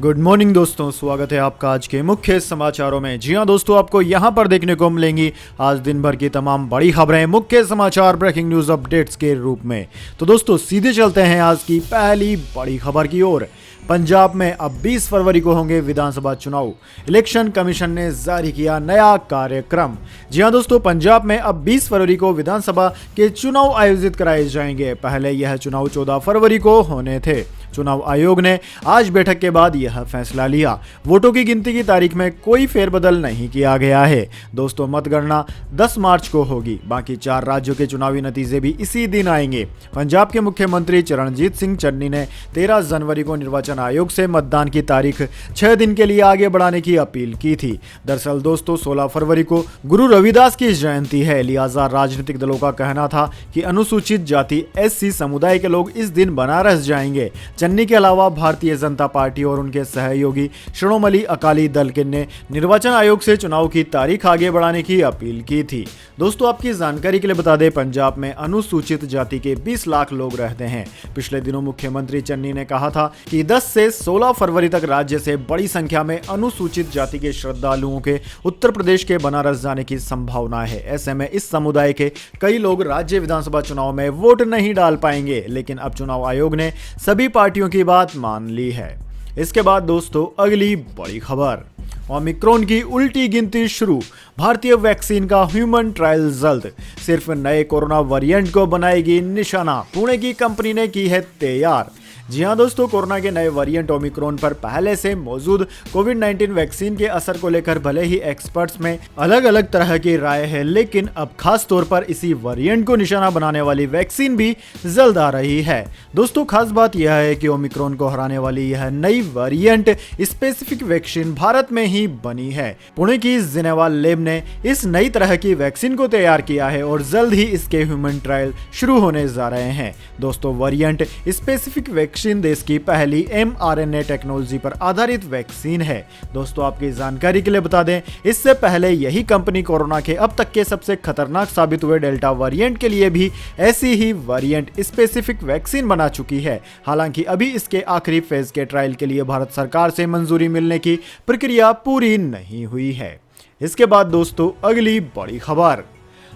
Good morning दोस्तों, स्वागत है आपका आज के मुख्य समाचारों में। जी हां दोस्तों, आपको यहां पर देखने को मिलेंगी आज दिन भर की तमाम बड़ी खबरें मुख्य समाचार ब्रेकिंग न्यूज अपडेट्स के रूप में। तो दोस्तों सीधे चलते हैं आज की पहली बड़ी खबर की ओर। पंजाब में अब 20 फरवरी को होंगे विधानसभा चुनाव। इलेक्शन कमीशन ने जारी किया नया कार्यक्रम। जी हां दोस्तों, पंजाब में अब 20 फरवरी को विधानसभा के चुनाव आयोजित कराए जाएंगे। पहले यह चुनाव 14 फरवरी को होने थे। चुनाव आयोग ने आज बैठक के बाद यह फैसला लिया। वोटों की गिनती की तारीख में कोई फेरबदल नहीं किया गया है। दोस्तों मतगणना 10 मार्च को होगी। बाकी 4 राज्यों के चुनावी नतीजे भी इसी दिन आएंगे। पंजाब के मुख्यमंत्री चरणजीत सिंह चन्नी ने 13 जनवरी को निर्वाचन आयोग से मतदान की तारीख 6 दिन के लिए आगे बढ़ाने की अपील की थी। दरअसल दोस्तों 16 फरवरी को गुरु रविदास की जयंती है, लिहाजा राजनीतिक दलों का कहना था कि अनुसूचित जाति SC समुदाय के लोग इस दिन बनारस जाएंगे। चन्नी के अलावा भारतीय जनता पार्टी और उनके सहयोगी श्रोमणी अकाली दल के ने निर्वाचन आयोग से चुनाव की तारीख आगे बढ़ाने की अपील की थी। दोस्तों आपकी जानकारी के लिए बता दें, पंजाब में अनुसूचित जाति के 20 लाख लोग रहते हैं। पिछले दिनों मुख्यमंत्री चन्नी ने कहा था कि 10 से 16 फरवरी तक राज्य से बड़ी संख्या में अनुसूचित जाति के श्रद्धालुओं के उत्तर प्रदेश के बनारस जाने की संभावना है। ऐसे में इस समुदाय के कई लोग राज्य विधानसभा चुनाव में वोट नहीं डाल पाएंगे, लेकिन अब चुनाव आयोग ने सभी पार्टियों की बात मान ली है। इसके बाद दोस्तों अगली बड़ी खबर, ओमिक्रॉन की उल्टी गिनती शुरू। भारतीय वैक्सीन का ह्यूमन ट्रायल जल्द। सिर्फ नए कोरोना वेरिएंट को बनाएगी निशाना। पुणे की कंपनी ने की है तैयार। जी हां दोस्तों, कोरोना के नए वेरिएंट ओमिक्रॉन पर पहले से मौजूद कोविड-19 वैक्सीन के असर को लेकर भले ही एक्सपर्ट्स में अलग अलग तरह की राय है, लेकिन अब खास तौर पर इसी वेरिएंट को निशाना बनाने वाली वैक्सीन भी जल्द आ रही है। दोस्तों खास बात यह है कि ओमिक्रॉन को हराने वाली यह नई वेरिएंट स्पेसिफिक वैक्सीन भारत में ही बनी है। पुणे की जिनेवा लैब ने इस नई तरह की वैक्सीन को तैयार किया है और जल्द ही इसके ह्यूमन ट्रायल शुरू होने जा रहे हैं। दोस्तों वेरिएंट स्पेसिफिक वैक्सीन देश की पहली mRNA टेक्नोलॉजी पर आधारित वैक्सीन है। दोस्तों आपकी जानकारी के लिए बता दें, इससे पहले यही कंपनी कोरोना के अब तक के सबसे खतरनाक साबित हुए डेल्टा वेरिएंट के लिए भी ऐसी ही वेरिएंट स्पेसिफिक वैक्सीन बना चुकी है। हालांकि अभी इसके आखिरी फेज के ट्रायल के लिए भारत सरकार से मंजूरी मिलने की प्रक्रिया पूरी नहीं हुई है। इसके बाद दोस्तों अगली बड़ी खबर,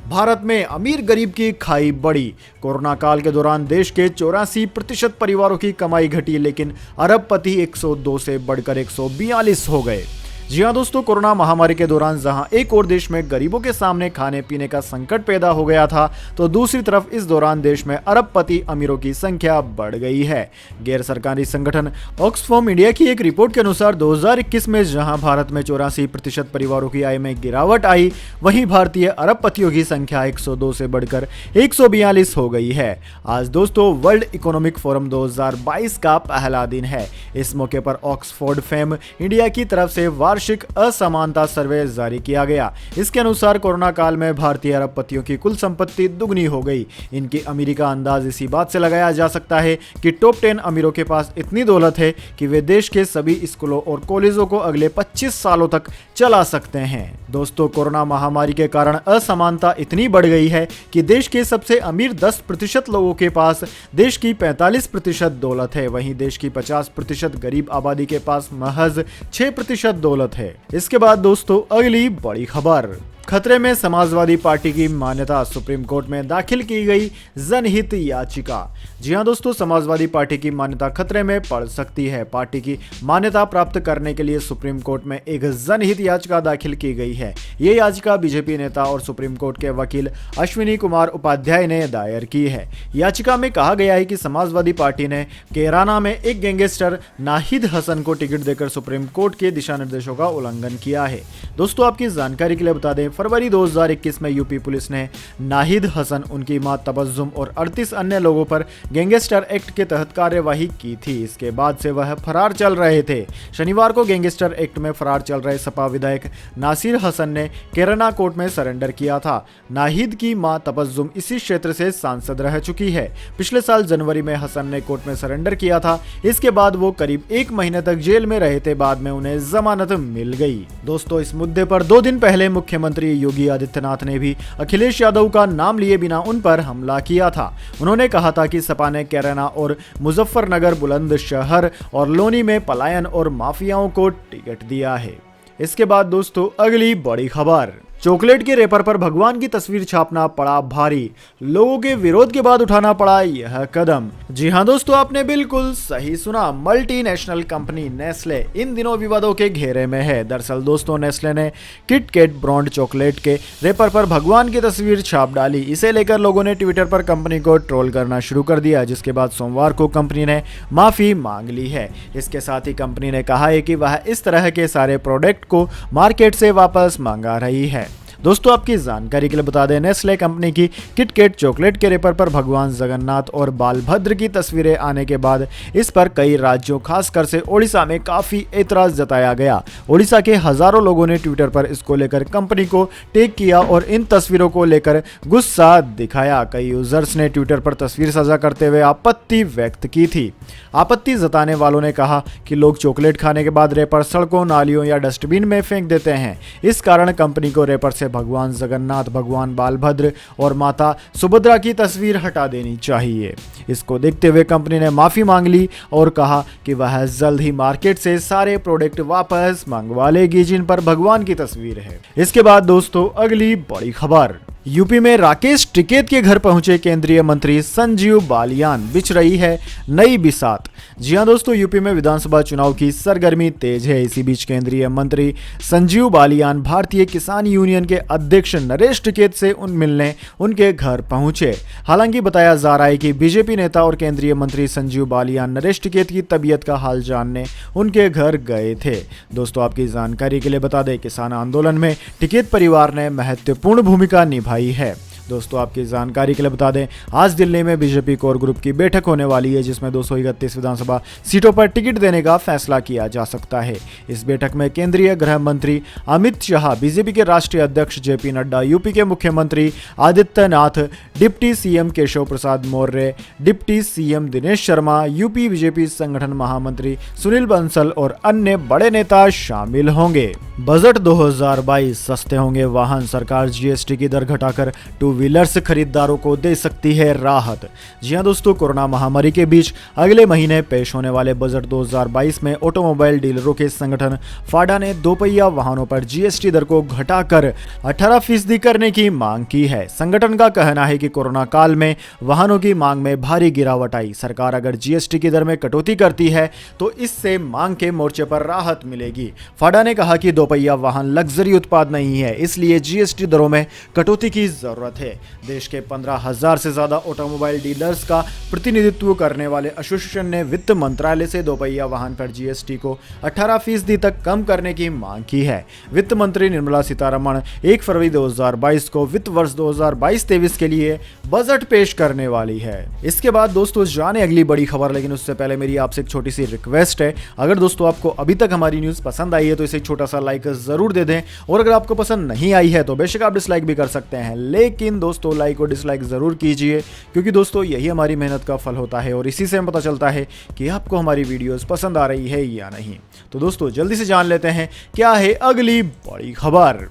भारत में अमीर गरीब की खाई बढ़ी। कोरोना काल के दौरान देश के 84% परिवारों की कमाई घटी, लेकिन अरबपति 102 से बढ़कर 142 हो गए। जी हां दोस्तों, कोरोना महामारी के दौरान जहां एक और देश में गरीबों के सामने खाने पीने का संकट पैदा हो गया था, तो दूसरी तरफ इस दौरान देश में अरबपति अमीरों की संख्या बढ़ गई है। गैर सरकारी संगठन ऑक्सफैम इंडिया की एक रिपोर्ट के अनुसार 2021 में जहां भारत में 84% परिवारों की आय में गिरावट आई, वहीं भारतीय अरबपतियों की संख्या 102 से बढ़कर 142 हो गई है। आज दोस्तों वर्ल्ड इकोनॉमिक फोरम 2022 का पहला दिन है। इस मौके पर ऑक्सफोर्ड फेम इंडिया की तरफ से वार्षिक असमानता सर्वे जारी किया गया। इसके अनुसार कोरोना काल में भारतीय अरबपतियों की कुल संपत्ति दुगनी हो गई। इनकी अमीरी का अंदाज इसी बात से लगाया जा सकता है कि टॉप 10 अमीरों के पास इतनी दौलत है कि वे देश के सभी स्कूलों और कॉलेजों को अगले 25 सालों तक चला सकते हैं। दोस्तों कोरोना महामारी के कारण असमानता इतनी बढ़ गई है कि देश के सबसे अमीर 10% लोगों के पास देश की 45% दौलत है, वहीं देश की 50% गरीब आबादी के पास महज 6% दौलत है। इसके बाद दोस्तों अगली बड़ी खबर, खतरे में समाजवादी पार्टी की मान्यता। सुप्रीम कोर्ट में दाखिल की गई जनहित याचिका। जी हां दोस्तों, समाजवादी पार्टी की मान्यता खतरे में पड़ सकती है। पार्टी की मान्यता प्राप्त करने के लिए सुप्रीम कोर्ट में एक जनहित याचिका दाखिल की गई है। ये याचिका बीजेपी नेता और सुप्रीम कोर्ट के वकील अश्विनी कुमार उपाध्याय ने दायर की है। याचिका में कहा गया है कि समाजवादी पार्टी ने कैराना में एक गैंगस्टर नाहिद हसन को टिकट देकर सुप्रीम कोर्ट के दिशा निर्देशों का उल्लंघन किया है। दोस्तों आपकी जानकारी के लिए बता दें, फरवरी 2021 में यूपी पुलिस ने नाहिद हसन, उनकी मां तबस्सुम और 38 अन्य लोगों पर गैंगस्टर एक्ट के तहत कार्यवाही की थी। इसके बाद से वह फरार चल रहे थे। शनिवार को गैंगस्टर एक्ट में फरार चल रहे सपा विधायक नासिर हसन ने कैराना कोर्ट में सरेंडर किया था। नाहिद की मां तबस्सुम इसी क्षेत्र से सांसद रह चुकी है। पिछले साल जनवरी में हसन ने कोर्ट में सरेंडर किया था। इसके बाद वो करीब 1 महीने तक जेल में रहे थे। बाद में उन्हें जमानत मिल गई। दोस्तों इस मुद्दे पर 2 दिन पहले मुख्यमंत्री मुख्यमंत्री योगी आदित्यनाथ ने भी अखिलेश यादव का नाम लिए बिना उन पर हमला किया था। उन्होंने कहा था कि सपा ने कैराना और मुजफ्फरनगर, बुलंदशहर और लोनी में पलायन और माफियाओं को टिकट दिया है। इसके बाद दोस्तों अगली बड़ी खबर, चॉकलेट के रैपर पर भगवान की तस्वीर छापना पड़ा भारी, लोगों के विरोध के बाद उठाना पड़ा यह कदम। जी हां दोस्तों, आपने बिल्कुल सही सुना, मल्टीनेशनल कंपनी नेस्ले इन दिनों विवादों के घेरे में है। दरअसल दोस्तों, नेस्ले ने किटकैट ब्रांड चॉकलेट के रैपर पर भगवान की तस्वीर छाप डाली। इसे लेकर लोगों ने ट्विटर पर कंपनी को ट्रोल करना शुरू कर दिया, जिसके बाद सोमवार को कंपनी ने माफी मांग ली है। इसके साथ ही कंपनी ने कहा है कि वह इस तरह के सारे प्रोडक्ट को मार्केट से वापस मंगा रही है। दोस्तों, आपकी जानकारी के लिए बता दें, नेस्ले कंपनी की किटकैट चॉकलेट के रैपर पर भगवान जगन्नाथ और बालभद्र की तस्वीरें आने के बाद इस पर कई राज्यों खासकर से ओडिशा में काफी एतराज जताया गया। ओडिशा के हजारों लोगों ने ट्विटर पर इसको लेकर कंपनी को टैग किया और इन तस्वीरों को लेकर गुस्सा दिखाया। कई यूजर्स ने ट्विटर पर तस्वीर साझा करते हुए आपत्ति व्यक्त की थी। आपत्ति जताने वालों ने कहा कि लोग चॉकलेट खाने के बाद रैपर सड़कों, नालियों या डस्टबिन में फेंक देते हैं। इस कारण कंपनी को रैपर से भगवान जगन्नाथ, भगवान बालभद्र और माता सुभद्रा की तस्वीर हटा देनी चाहिए। इसको देखते हुए कंपनी ने माफी मांग ली और कहा कि वह जल्द ही मार्केट से सारे प्रोडक्ट वापस मंगवा लेगी जिन पर भगवान की तस्वीर है। इसके बाद दोस्तों अगली बड़ी खबर, यूपी में राकेश टिकैत के घर पहुंचे केंद्रीय मंत्री संजीव बालियान, बिछ रही है नई बिसात। जी हां दोस्तों, यूपी में विधानसभा चुनाव की सरगर्मी तेज है। इसी बीच केंद्रीय मंत्री संजीव बालियान भारतीय किसान यूनियन के अध्यक्ष नरेश टिकैत से मिलने उनके घर पहुंचे। हालांकि बताया जा रहा है कि बीजेपी नेता और केंद्रीय मंत्री संजीव बालियान नरेश टिकैत की तबीयत का हाल जानने उनके घर गए थे। दोस्तों, आपकी जानकारी के लिए बता दें, किसान आंदोलन में टिकैत परिवार ने महत्वपूर्ण भूमिका निभाई है। दोस्तों, आपकी जानकारी के लिए बता दें, आज दिल्ली में बीजेपी कोर ग्रुप की बैठक होने वाली है, जिसमें 231 विधानसभा सीटों पर टिकट देने का फैसला किया जा सकता है। इस बैठक में केंद्रीय गृह मंत्री अमित शाह, बीजेपी के राष्ट्रीय अध्यक्ष जेपी नड्डा, यूपी के मुख्यमंत्री Adityanath, deputy CM Keshav Prasad Maurya, deputy CM Dinesh Sharma, UP BJP संगठन महामंत्री सुनील बंसल और अन्य बड़े नेता शामिल होंगे। बजट 2022, सस्ते होंगे वाहन, सरकार जीएसटी की दर घटाकर टू व्हीलर्स खरीदारों को दे सकती है राहत। जी हां दोस्तों, कोरोना महामारी के बीच अगले महीने पेश होने वाले बजट 2022 में ऑटोमोबाइल डीलरों के संगठन फाडा ने दोपहिया वाहनों पर जीएसटी दर को घटाकर 18% करने की मांग की है। संगठन का कहना है कि कोरोना काल में वाहनों की मांग में भारी गिरावट आई। सरकार अगर जीएसटी की दर में कटौती करती है तो इससे मांग के मोर्चे पर राहत मिलेगी। फाडा ने कहा कि दोपहिया वाहन लग्जरी उत्पाद नहीं है, इसलिए जीएसटी दरों में कटौती की जरूरत है। देश के 15,000 से ज्यादा ऑटोमोबाइल डीलर्स का प्रतिनिधित्व करने वाले एसोसिएशन ने वित्त मंत्रालय से दोपहिया वाहन पर जीएसटी को 18% तक कम करने की मांग की है। वित्त मंत्री निर्मला सीतारमण 1 फरवरी 2022 को वित्त वर्ष 2022-23 के लिए बजट पेश करने वाली है। इसके बाद दोस्तों जाने अगली बड़ी खबर, लेकिन उससे पहले मेरी आपसे एक छोटी सी रिक्वेस्ट है। अगर दोस्तों आपको अभी तक हमारी न्यूज पसंद आई है तो इसे एक छोटा सा लाइक जरूर दे दें, और अगर आपको पसंद नहीं आई है तो बेशक आप डिसलाइक भी कर सकते हैं, लेकिन दोस्तों लाइक और डिसलाइक जरूर कीजिए, क्योंकि दोस्तों यही हमारी मेहनत का फल होता है और इसी से हमें पता चलता है कि आपको हमारी वीडियोस पसंद आ रही है या नहीं। तो दोस्तों जल्दी से जान लेते हैं क्या है अगली बड़ी खबर।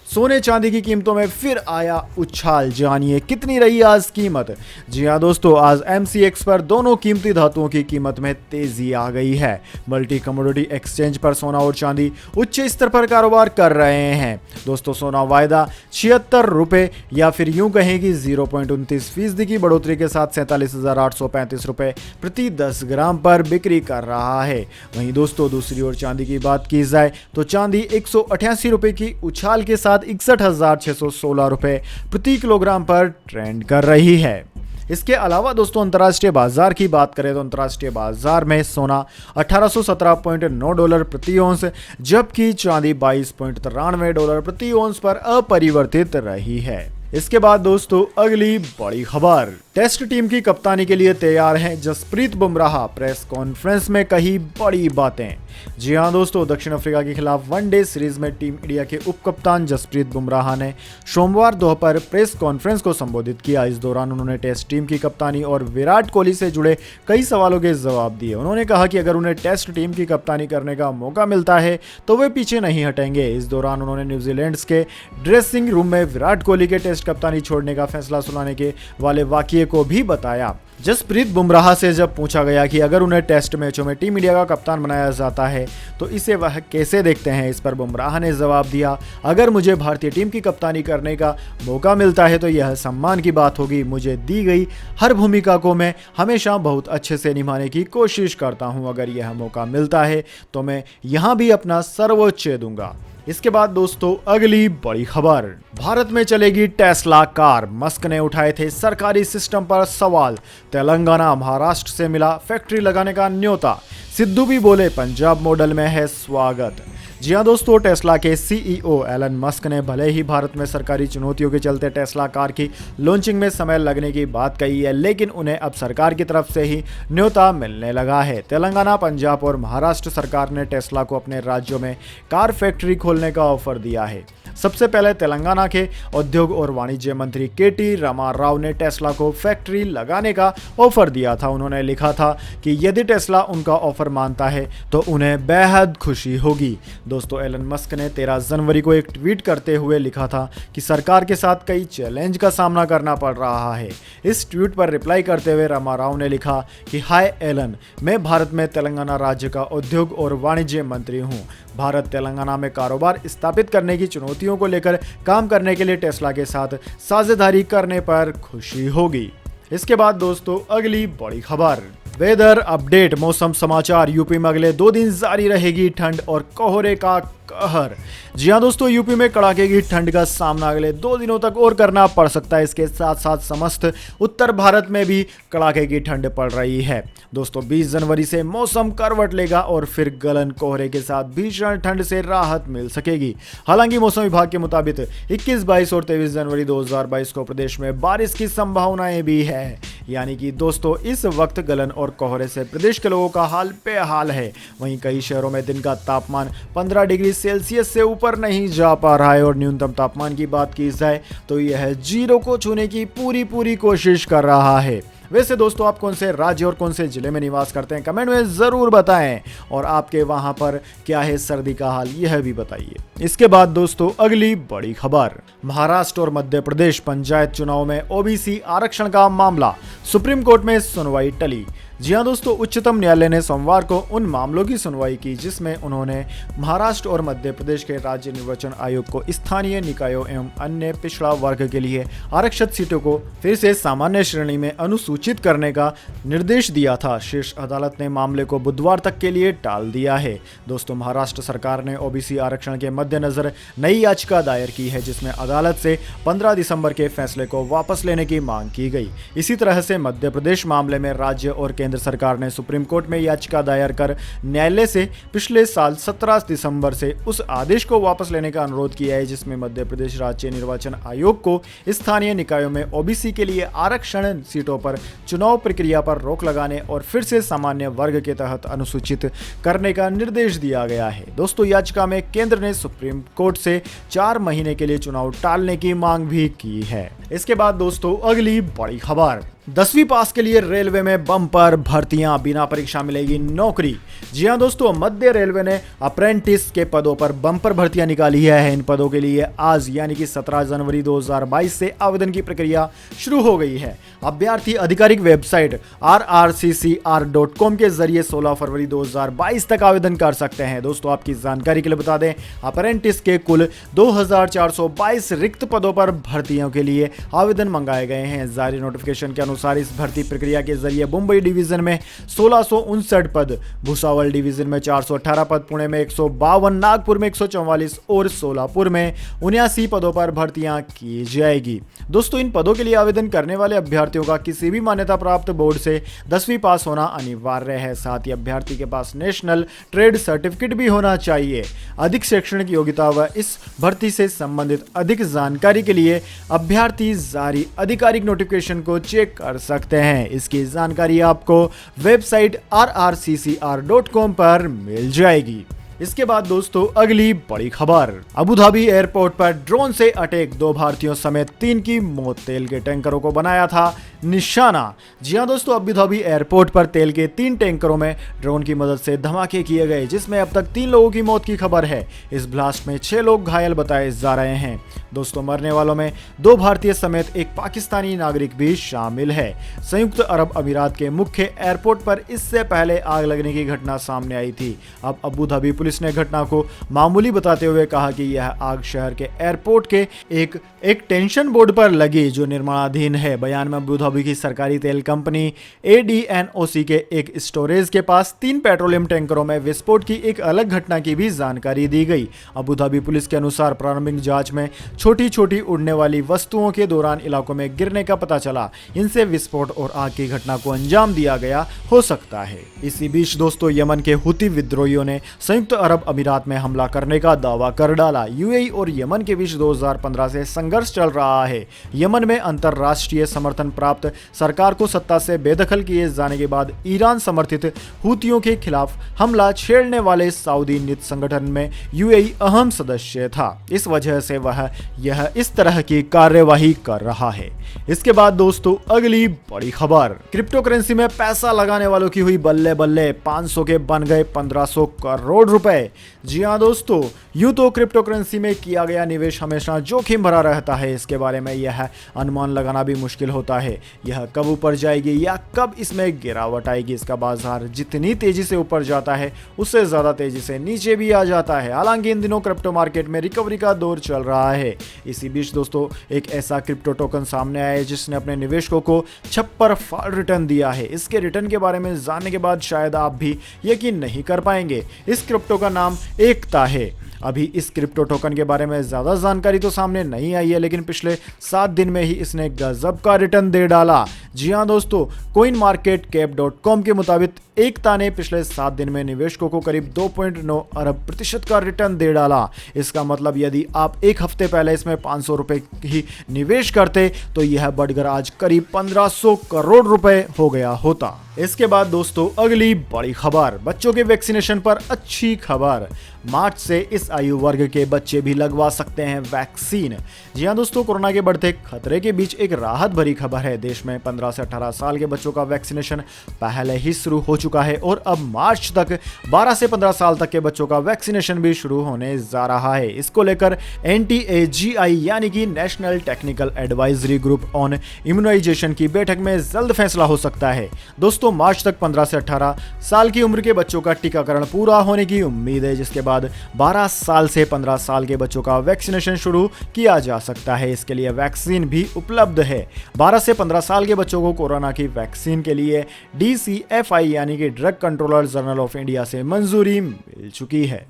सोने चांदी की कीमतों में फिर आया उछाल, जानिए कितनी रही आज कीमत। जी हां दोस्तों, आज एमसीएक्स पर दोनों कीमती धातुओं की कीमत में तेजी आ गई है। मल्टी कमोडिटी एक्सचेंज पर सोना और चांदी उच्च स्तर पर कारोबार कर रहे हैं। दोस्तों सोना वायदा 76 रुपए या फिर यूं कहें कि 0.29% की बढ़ोतरी के साथ 47,835 रुपए प्रति 10 ग्राम पर बिक्री कर रहा है। वहीं दोस्तों दूसरी ओर चांदी की बात की जाए तो चांदी 188 रुपए की उछाल के साथ 61,616 रुपए प्रति किलोग्राम पर ट्रेंड कर रही है। इसके अलावा दोस्तों अंतर्राष्ट्रीय बाजार की बात करें तो अंतर्राष्ट्रीय बाजार में सोना 1817.9 डॉलर प्रति औंस, जबकि चांदी 22.93 डॉलर प्रति औंस पर अपरिवर्तित रही है। इसके बाद दोस्तों अगली बड़ी खबर, टेस्ट टीम की कप्तानी के लिए तैयार हैं जसप्रीत बुमराह, प्रेस कॉन्फ्रेंस में कही बड़ी बातें। जी हां दोस्तों, दक्षिण अफ्रीका के खिलाफ वनडे सीरीज में टीम इंडिया के उप कप्तान जसप्रीत बुमराह ने सोमवार दोपहर प्रेस कॉन्फ्रेंस को संबोधित किया। इस दौरान उन्होंने टेस्ट टीम की कप्तानी और विराट कोहली से जुड़े कई सवालों के जवाब दिए। उन्होंने कहा कि अगर उन्हें टेस्ट टीम की कप्तानी करने का मौका मिलता है तो वे पीछे नहीं हटेंगे। इस दौरान उन्होंने न्यूजीलैंड के ड्रेसिंग रूम में विराट कोहली के टेस्ट कप्तानी छोड़ने का फैसला सुनाने के वाले वाकये को भी बताया। जसप्रीत बुमराह से जब पूछा गया कि अगर उन्हें टेस्ट मैचों में टीम इंडिया का कप्तान बनाया जाता है तो इसे वह कैसे देखते हैं, इस पर बुमराह ने जवाब दिया, अगर मुझे भारतीय टीम की कप्तानी करने का मौका मिलता है तो यह सम्मान की बात होगी। मुझे दी गई हर भूमिका को मैं हमेशा बहुत अच्छे से निभाने की कोशिश करता हूं। अगर यह मौका मिलता है तो मैं यहां भी अपना सर्वोच्च दूंगा। इसके बाद दोस्तों अगली बड़ी खबर, भारत में चलेगी टेस्ला कार, मस्क ने उठाए थे सरकारी सिस्टम पर सवाल। तेलंगाना महाराष्ट्र से मिला फैक्ट्री लगाने का न्योता, सिद्धू भी बोले पंजाब मॉडल में है स्वागत। जी हाँ दोस्तों, टेस्ला के सीईओ एलन मस्क ने भले ही भारत में सरकारी चुनौतियों के चलते टेस्ला कार की लॉन्चिंग में समय लगने की बात कही है, लेकिन उन्हें अब सरकार की तरफ से ही न्योता मिलने लगा है। तेलंगाना, पंजाब और महाराष्ट्र सरकार ने टेस्ला को अपने राज्यों में कार फैक्ट्री खोलने का ऑफर दिया है। सबसे पहले तेलंगाना के उद्योग और वाणिज्य मंत्री केटी रामाराव ने टेस्ला को फैक्ट्री लगाने का ऑफर दिया था। उन्होंने लिखा था कि यदि टेस्ला उनका ऑफर मानता है तो उन्हें बेहद खुशी होगी। दोस्तों, एलन मस्क ने 13 जनवरी को एक ट्वीट करते हुए लिखा था कि सरकार के साथ कई चैलेंज का सामना करना पड़ रहा है। इस ट्वीट पर रिप्लाई करते हुए रामाराव ने लिखा कि हाय एलन, मैं भारत में तेलंगाना राज्य का उद्योग और वाणिज्य मंत्री हूं। भारत तेलंगाना में कारोबार स्थापित करने की चुनौतियों को लेकर काम करने के लिए टेस्ला के साथ साझेदारी करने पर खुशी होगी। इसके बाद दोस्तों अगली बड़ी खबर, वेदर अपडेट, मौसम समाचार। यूपी में अगले 2 दिन जारी रहेगी ठंड और कोहरे का कहर। जी हाँ दोस्तों, यूपी में कड़ाके की ठंड का सामना अगले 2 दिनों तक और करना पड़ सकता है। इसके साथ साथ समस्त उत्तर भारत में भी कड़ाके की ठंड पड़ रही है। दोस्तों, 20 जनवरी से मौसम करवट लेगा और फिर गलन कोहरे के साथ भीषण ठंड से राहत मिल सकेगी। हालांकि मौसम विभाग के मुताबिक 21, 22 और 23 जनवरी 2022 को प्रदेश में बारिश की संभावनाएं भी है। यानी कि दोस्तों, इस वक्त गलन और कोहरे से प्रदेश के लोगों का हाल बेहाल है। वहीं कई शहरों में दिन का तापमान 15 डिग्री सेल्सियस से ऊपर नहीं जा पा रहा है और न्यूनतम तापमान की बात की जाए तो यह 0 को छूने की पूरी कोशिश कर रहा है। वैसे दोस्तों, आप कौन से राज्य और कौन से जिले में निवास करते हैं, कमेंट में जरूर बताएं और आपके वहां पर क्या है सर्दी का हाल, यह भी बताइए। इसके बाद दोस्तों अगली बड़ी खबर, महाराष्ट्र और मध्य प्रदेश पंचायत चुनाव में ओबीसी आरक्षण का मामला, सुप्रीम कोर्ट में सुनवाई टली। जी हाँ दोस्तों, उच्चतम न्यायालय ने सोमवार को उन मामलों की सुनवाई की जिसमें उन्होंने महाराष्ट्र और मध्य प्रदेश के राज्य निर्वाचन आयोग को स्थानीय निकायों एवं अन्य पिछड़ा वर्ग के लिए आरक्षित सीटों को फिर से सामान्य श्रेणी में अनुसूचित करने का निर्देश दिया था। शीर्ष अदालत ने मामले को बुधवार तक के लिए टाल दिया है। दोस्तों, महाराष्ट्र सरकार ने ओबीसी आरक्षण के मद्देनजर नई याचिका दायर की है जिसमें अदालत से 15 दिसंबर के फैसले को वापस लेने की मांग की गई। इसी तरह से मध्य प्रदेश मामले में राज्य और केंद्र सरकार ने सुप्रीम कोर्ट में याचिका दायर कर न्यायालय से पिछले साल 17 दिसंबर से उस आदेश को वापस लेने का अनुरोध किया है जिसमें मध्य प्रदेश राज्य निर्वाचन आयोग को स्थानीय निकायों में ओबीसी के लिए आरक्षण सीटों पर चुनाव प्रक्रिया पर रोक लगाने और फिर से सामान्य वर्ग के तहत अनुसूचित करने का निर्देश दिया गया है। दोस्तों, याचिका में केंद्र ने सुप्रीम कोर्ट से 4 महीने के लिए चुनाव टालने की मांग भी की है। इसके बाद दोस्तों अगली बड़ी खबर, 10वीं पास के लिए रेलवे में बम्पर भर्तियां, बिना परीक्षा मिलेगी नौकरी। जी हां दोस्तों, मध्य रेलवे ने अप्रेंटिस के पदों पर बम्पर भर्तियां निकाली है। इन पदों के लिए आज यानी कि 17 जनवरी 2022 से आवेदन की प्रक्रिया शुरू हो गई है। अभ्यर्थी आधिकारिक वेबसाइट rrccr.com के जरिए 16 फरवरी 2022 तक आवेदन कर सकते हैं। दोस्तों, आपकी जानकारी के लिए बता दें, अप्रेंटिस के कुल 2422 रिक्त पदों पर भर्तियों के लिए आवेदन मंगाए गए हैं। जारी नोटिफिकेशन के अनुसार इस भर्ती प्रक्रिया के जरिए मुंबई डिवीजन में 1659 पद, भुसावल डिवीजन में 418 पद, पुणे में 152, नागपुर में 144 और सोलापुर में 79 पदों पर भर्तियां की जाएगी। दोस्तों, इन पदों के लिए आवेदन करने वाले अभ्यर्थियों का किसी भी मान्यता प्राप्त बोर्ड से 10वीं पास होना अनिवार्य है। साथ ही अभ्यर्थी के पास नेशनल ट्रेड सर्टिफिकेट भी होना चाहिए। अधिक शैक्षणिक योग्यता व इस भर्ती से संबंधित अधिक जानकारी के लिए अभ्यर्थी जारी आधिकारिक नोटिफिकेशन को चेक कर सकते हैं। इसकी जानकारी आपको वेबसाइट rrccr.com पर मिल जाएगी। इसके बाद दोस्तों अगली बड़ी खबर, अबू धाबी एयरपोर्ट पर ड्रोन से अटैक, 2 भारतीयों समेत 3 की मौत, तेल के टैंकरों को बनाया था निशाना। जी हां दोस्तों, अबू धाबी एयरपोर्ट पर तेल के 3 टैंकरों में ड्रोन की मदद से धमाके किए गए, जिसमें अब तक 3 लोगों की मौत की खबर है। इस ब्लास्ट में 6 लोग घायल बताए जा रहे हैं। दोस्तों, मरने वालों में 2 भारतीय समेत 1 पाकिस्तानी नागरिक भी शामिल है। संयुक्त अरब अमीरात के मुख्य एयरपोर्ट पर इससे पहले आग लगने की घटना सामने आई थी। अब अबू धाबी पुलिस ने घटना को मामूली बताते हुए कहा कि यह आग शहर के एयरपोर्ट के एक टेंशन बोर्ड पर लगी जो निर्माणाधीन है। बयान में अबू धाबी की सरकारी तेल कंपनी ADNOC के एक स्टोरेज के पास 3 पेट्रोलियम टैंकरों में विस्फोट की एक अलग घटना की भी जानकारी दी गई। अबू धाबी पुलिस के अनुसार प्रारंभिक जांच में छोटी छोटी उड़ने वाली वस्तुओं के दौरान इलाकों में गिरने का पता चला। इनसे विस्फोट और आग की घटना को अंजाम दिया गया हो सकता है। इसी बीच दोस्तों, यमन के हुती विद्रोहियों ने संयुक्त अरब अमीरात में हमला करने का दावा कर डाला। UAE और यमन के बीच 2015 से संघर्ष चल रहा है। यमन में अंतरराष्ट्रीय समर्थन प्राप्त सरकार को सत्ता से बेदखल किए जाने के बाद ईरान समर्थित हुतियों के खिलाफ हमला छेड़ने वाले सऊदी नित संगठन में UAE अहम सदस्य था। इस वजह से वह यह इस तरह की कार्यवाही कर रहा है। इसके बाद दोस्तों अगली बड़ी खबर, क्रिप्टो करेंसी में पैसा लगाने वालों की हुई बल्ले बल्ले, 500 के बन गए 1500 करोड़ रुपए। जी हां दोस्तों, यूं तो क्रिप्टो करेंसी में किया गया निवेश हमेशा जोखिम भरा रहता है। इसके बारे में यह अनुमान लगाना भी मुश्किल होता है यह कब ऊपर जाएगी या कब इसमें गिरावट आएगी। इसका बाजार जितनी तेजी से ऊपर जाता है उससे ज्यादा तेजी से नीचे भी आ जाता है। हालांकि इन दिनों क्रिप्टो मार्केट में रिकवरी का दौर चल रहा है। इसी बीच दोस्तों एक ऐसा क्रिप्टो टोकन सामने आया है जिसने अपने निवेशकों को छप्पर फाड़ रिटर्न दिया है। इसके रिटर्न के बारे में जानने के बाद शायद आप भी यकीन नहीं कर पाएंगे। इस क्रिप्टो का नाम एकता है। अभी इस क्रिप्टो टोकन के बारे में ज्यादा जानकारी तो सामने नहीं आई है, लेकिन पिछले 7 दिन में ही इसने गजब का रिटर्न दे डाला। जी हां दोस्तों, coinmarketcap.com के मुताबिक एकता ने पिछले 7 दिन में निवेशकों को करीब 2.9 अरब प्रतिशत का रिटर्न दे डाला। इसका मतलब यदि आप एक हफ्ते पहले इसमें 500 रुपए ही निवेश करते तो यह बढ़कर आज करीब 1500 करोड़ रुपए हो गया होता। इसके बाद दोस्तों अगली बड़ी खबर, बच्चों के वैक्सीनेशन पर अच्छी खबर। मार्च से इस आयु वर्ग के बच्चे भी लगवा सकते हैं वैक्सीन। जी हां दोस्तों, कोरोना के बढ़ते खतरे के बीच एक राहत भरी खबर है। देश में 15 से 18 साल के बच्चों का वैक्सीनेशन पहले ही शुरू हो चुका है और अब मार्च तक 12 से 15 साल तक के बच्चों का वैक्सीनेशन भी शुरू होने जा रहा है। इसको लेकर NTAGI यानी कि national technical advisory group on immunisation की बैठक में जल्द फैसला हो सकता है। दोस्तों मार्च तक 15 से 18 साल की उम्र के बच्चों का टीकाकरण पूरा होने की उम्मीद है, जिसके बाद 12 साल से 15 साल के बच्चों का वैक्सीनेशन शुरू किया जा सकता है। इसके लिए वैक्सीन भी उपलब्ध है। 12 से 15 साल के बच्चों को कोरोना की वैक्सीन के लिए DCFI यानी कि drug controller journal of India से मंजूरी मिल चुकी है।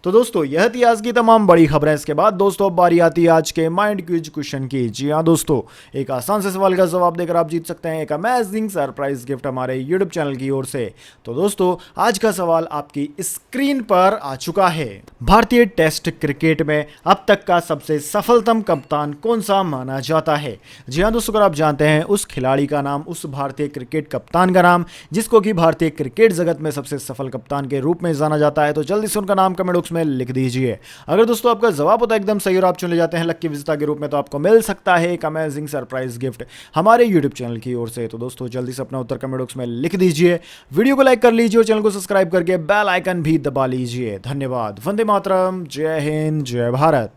तो दोस्तों यह थी आज की तमाम बड़ी खबरें। इसके बाद दोस्तों अब बारी आती है आज के माइंड क्विज क्वेश्चन की। जी हाँ दोस्तों, एक आसान से सवाल का जवाब देकर आप जीत सकते हैं एक अमेजिंग सरप्राइज गिफ्ट हमारे यूट्यूब चैनल की ओर से। तो दोस्तों आज का सवाल आपकी स्क्रीन पर आ चुका है। भारतीय टेस्ट क्रिकेट में अब तक का सबसे सफलतम कप्तान कौन सा माना जाता है? जी हाँ दोस्तों, अगर आप जानते हैं उस खिलाड़ी का नाम, उस भारतीय क्रिकेट कप्तान का नाम जिसको कि भारतीय क्रिकेट जगत में सबसे सफल कप्तान के रूप में जाना जाता है, तो जल्दी से उनका नाम कमेंट बॉक्स में लिख दीजिए। अगर दोस्तों आपका जवाब होता है एकदम सही और आप चुने जाते हैं लक्की विजेता के रूप में, तो आपको मिल सकता है एक अमेजिंग सरप्राइज गिफ्ट हमारे यूट्यूब चैनल की ओर से। तो दोस्तों जल्दी से अपना उत्तर कमेंट बॉक्स में लिख दीजिए, वीडियो को लाइक कर लीजिए और चैनल को सब्सक्राइब करके बेल आइकन भी दबा लीजिए। धन्यवाद। वंदे मातरम। जय हिंद, जय भारत।